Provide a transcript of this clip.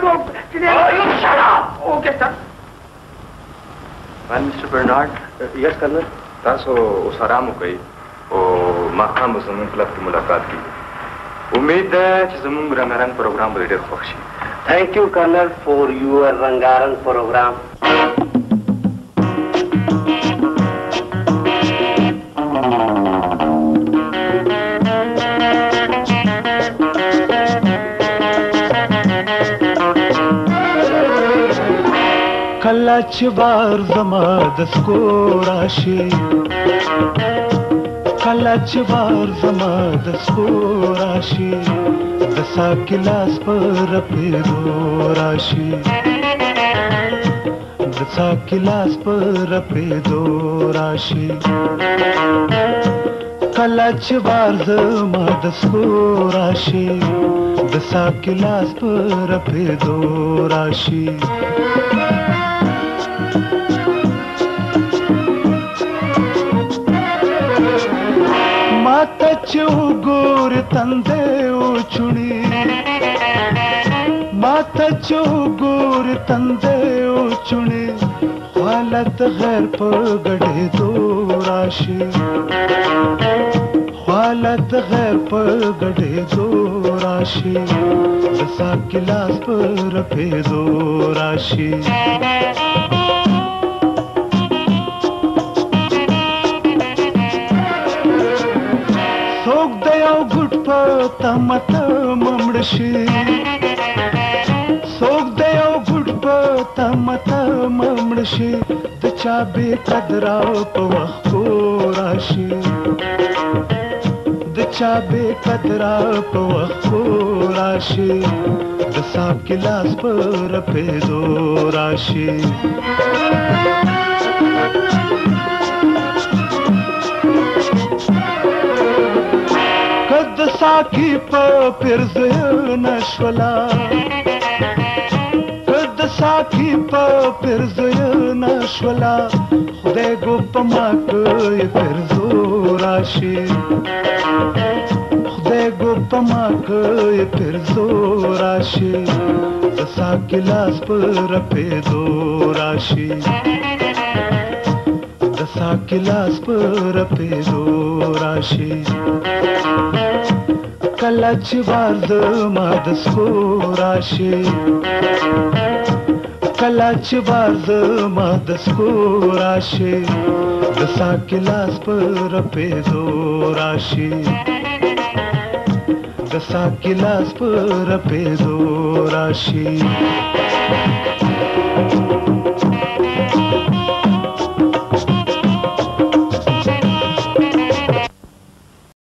You shut up! Okay, sir. Well, Mr. Bernard. Yes, Colonel. تاسو اوس آرام وکړئ او ماښام به زموږ کلب کې ملاقات کیږي. امید ده چې زموږ رنګارنګ پروګرام به ډېر خوښ شي. Thank you, Colonel, for your Rangarang program. کله چې بار زما د سکور راشي کله چې بار زما د سکور راشي د ساکلاس پر پیرو راشي د ساکلاس پر پیرو راشي کله چې بار زما د سکور راشي د ساکلاس پر پیرو راشي माता चौगोर तंदे उछुड़ी माता चौगोर तंदे उछुड़ी हालत गैर पगड़े दो राशि हालत गैर पगड़े दो राशि दसा गिलास पर पे दो राशि तमत ममड़शी सोग दयो गुड़ तमत ममड़शी दचा बेकदरा पवखो राशि दचा बेकदरा पवखो राशि दसा गिलास पर पे दो राशि साकी पिर्ज नशवला कद साकी पिर्ज नशवला खुदे गो पमाक ये पिर्जो राशि खुदे गो पमाक ये पिर्जो राशि दसा गिलास पर पे दो राशि दसा गिलास पर पे दो राशि कलच वाद मदस्को राशि कलच वाद मदस्को राशि दसा गिलास पर पे दो राशि दसा गिलास पर पे दो राशि